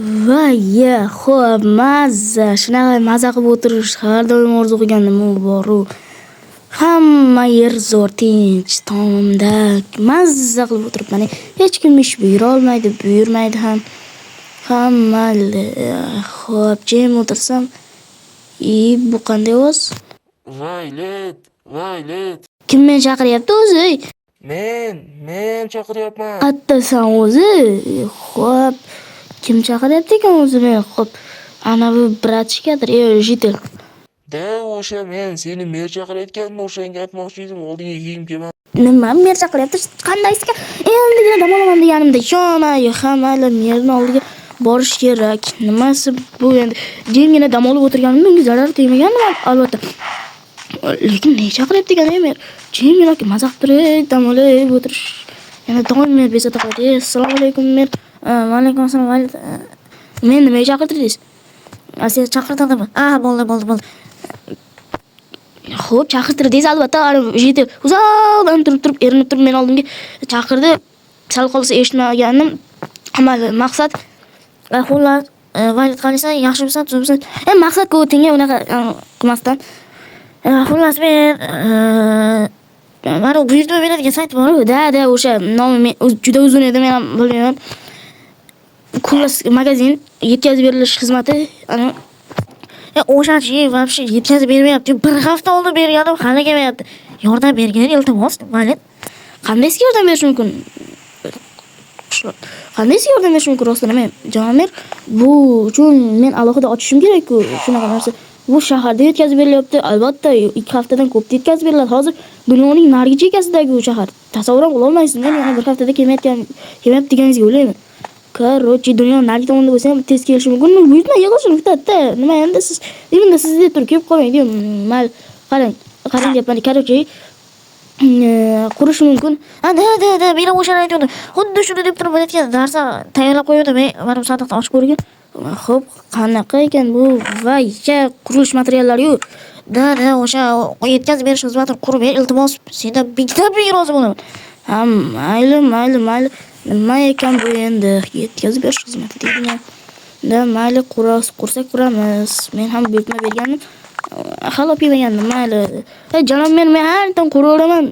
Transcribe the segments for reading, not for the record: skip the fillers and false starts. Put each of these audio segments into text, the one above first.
Voy, xo'p, mazza. Shunaqa maza qilib o'tirish har doim orzu qilganim bor-u. Hamma yer zo'r, tinch, tomda mazza qilib o'tiribman. Hech kim ish buyura olmaydi, buyurmaydi ham. Hamma xo'p, jim o'tirsam, bu qanday ovoz? Vaylet. Kim meni chaqiryapti o'zi? Men chaqiryapman. Qattasan o'zi? Xo'p, kim chaqiryapti ekan o'zi meni? Xo'p, ana bu bratishkadir, jitil. Da o'sha men seni mer chaqirayotganim o'shanga aytmoqchi edim, oldiga kiyim kiyman. Nima mer chaqiryapti? Qandaysiga? Endigina dam olaman deganimda ishona, hamma merni oldiga borish kerak. Nimasi bu endi? Jimgina dam olib o'tirganimda unga zarar tegmaganmi albatta. Lekin ne chaqiryapti ekan mer? Jimgina mazaq qilib dam olib o'tirish. Yana doim mer bezovta qiladi. Assalomu alaykum mer. Va alaykum assalom. Men nima chaqirtirdingiz? Siz chaqirtirdimmi? Bo'ldi. Xo'p, chaqirtirdingiz albatta. Jiddiy uzoqdan turib erinib turib men oldimga chaqirdi. Sal qolsa eshitmaganim. Maqsad xullas, vaylet qalisan, yaxshimisan, tuzimsan? Maqsad-ku tenga unaqa qilmasdan. Xullas men mana buyurtma beradigan sayt bor-ku, da o'sha nomi juda uzun edi, men ham bilmayman. Xullas magazin yetkazib berilish xizmati, ana o'shachi вообще yetkazib bermayapti. Bir hafta oldin berganim, hali kelmayapti. Yordam bergin, iltimos, vaylet. Qanday yordam berish mumkin? Qanday yordam berish mumkin rostdan men? Janob, bu uchun men alohida ochishim kerak-ku, shunaqa narsa. Bu shaharda yetkazib berilyapti. Albatta 2 haftadan ko'p yetkazib beriladi. Hozir dunyoning narigi chekkasidagi u shahar. Tasavvur ham qila olmaysiz. Men yana 1 haftada kelmayapti deganingizga o'ylayman. Короче, dunyo narigi tomonda bo'lsa ham tez kelishi mumkin. Buyurtma yig'ishim bitta. Nima endi siz sizda turib kelib qolmang deyman. Mal qarang deyapman. Короче, qurish mumkin. Da, meni o'shani aytdim. Xuddi shuni deb turib aytgan. Darsa tayyorlab qo'ydim. Mana bu sandiqni ochib ko'rgan. Xo'p, qanaqa ekan bu? Voy, qurilish materiallari-yu. Da, o'sha yetkazib berish xizmatini qurib ber, iltimos. Sendan bitta rozi bo'laman. Mayli. Nima ekan bu endi? Yetkazib berish xizmati deydigan. Da, mayli, qursak quramiz. Men ham buyurtma berganim. Xalop yemagandim, mayli. Janob, men har doim quraveraman.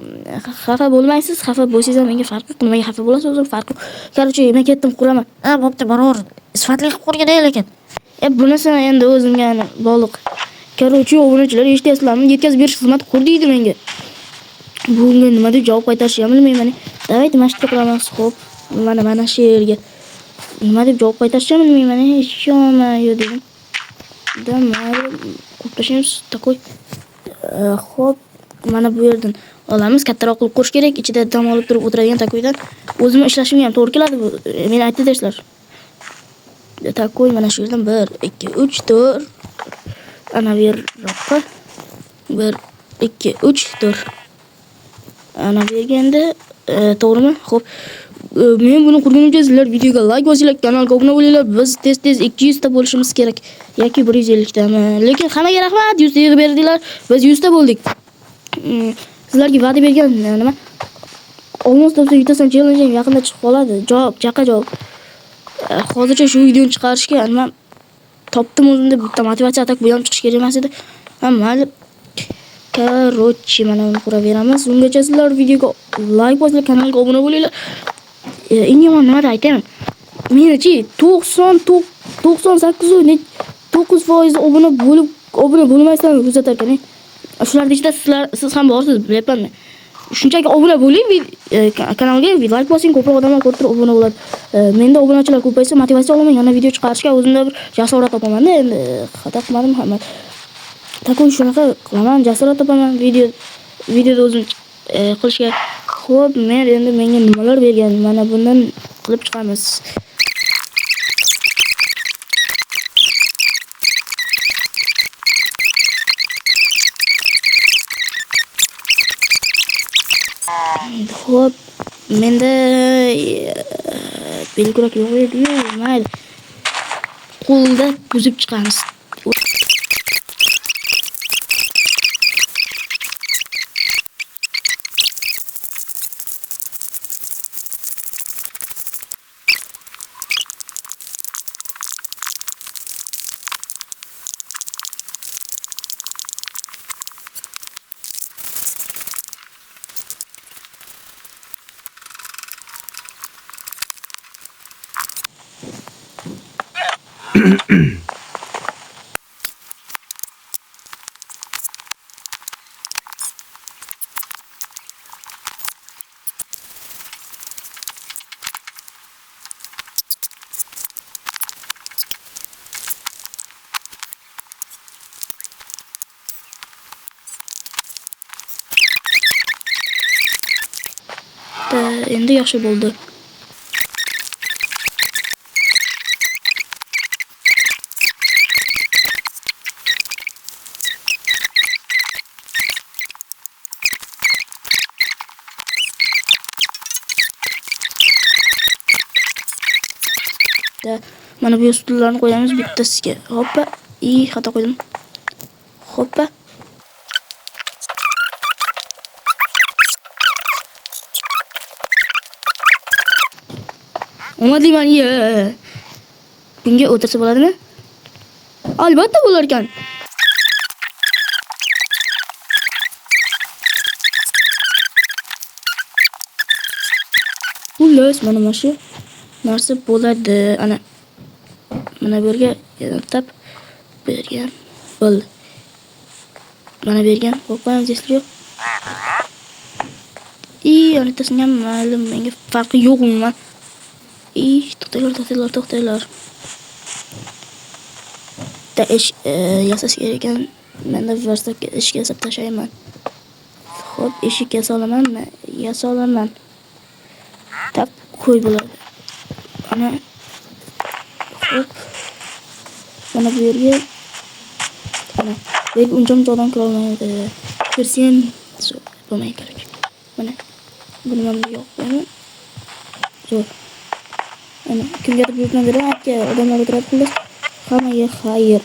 Xafa bo'lmaysiz? Xafa bo'lsangiz ham menga farqi yo'q. Nimaga xafa bo'lasiz o'zi? Farqi. Короче, men ketdim, quraman. Bo'pti, barobar. Sifatli qilib qurgan lekin. Bunisi endi o'zimga bog'liq. Короче, obunachilar eshityapsizlarmi? Yetkazib berish xizmati qur deydi menga. Bunga nima deb javob qaytarishni bilmayman. Davayt masjidga quramiz, xo'p. Mana shu yerga. Nima deb javob qaytarishni bilmayman. Ishona yo dedim. Da, mayli, qo'shimiz takoy. Xo'p, mana bu yerdan olamiz. Kattaroq qilib qurish kerak. Ichida dam olib turib o'tiradigan takoydan o'zim ishlashim ham to'g'ri keladi bu. Men aytdi dersizlar. Takoy mana shu yerdan 1 2 3 4. Ana bu yerga 1 2 3 4. Ana bu yerga endi to'g'rimi? Xo'p. Men buni qurgunimcha sizlar videoga like bosinglar, kanalga obuna bo'linglar. Biz tez 200 ta bo'lishimiz kerak yoki 150 tami. Lekin hammaga rahmat, 100 ta yig'ib berdinglar. Biz 100 ta bo'ldik. Sizlarga va'da bergan nima? Olmos topsa yutasan challenge yaqinda chiqib qoladi. Jaqa javob. Hozircha shu videoni chiqarishga nima topdim o'zimda bitta motivatsiya atak bu ham chiqish kerak emas edi. Mayli. Короче, mana buni quraveramiz. Ungacha sizlar videoga like bosinglar, kanalga obuna bo'linglar. Eng yomon nima aytaman? Menichi 98% obuna bo'lmaysan kuzatar ekan. Shularning ichida siz ham borsiz, bilyapman. Shunchaki obuna bo'ling, kanalga like bosing, ko'proq odamlar ko'rib turib obuna bo'ladi. Menda obunachilar ko'paysa motivatsiya olaman, yana video chiqarishga o'zimda bir jasorat topaman-da. Endi xato qilmadim hamma. Takoy shunaqa qilaman, jasorat topaman videoda o'zim qilishga. Xo'p, men endi menga nimalar bergan? Mana bundan qilib chiqamiz. Xo'p, menda belgirak yo'q edi-yu, mayli. Qo'lda buzib chiqamiz. Endi yaxshi bo'ldi. Mana bu stullarni qo'yamiz bittasiga. Hoppa. Xato qo'ydim. Hoppa. Omadliman ye. Bunga o'tirsa bo'ladimi? Albatta bo'lar ekan. Xullas, mana shu narsa bo'ladi. Ana mana bu yerga tab bergan. Bo'ldi. Mana bergan. Qo'yamiz esli yo'q. Anitasining ham ma'lum menga farqi yo'q umuman. To'xtanglar. Da ish yasash kerak ekan. Menda versakka ish yasab tashlayman. Xo'p, eshik yasolamanmi? Yasolaman. Tab qo'y bo'ladi. Ana. Xo'p. Mana bu yerga ana bu uncham joydan kira olmaydi. Kirsin bo'lmaydi kerak. Mana buni ham yo'qmi? Zo'r. Ana kimgadir buyurtma beraman aka, odamlar o'tiradi xullas. Hammaga xayr.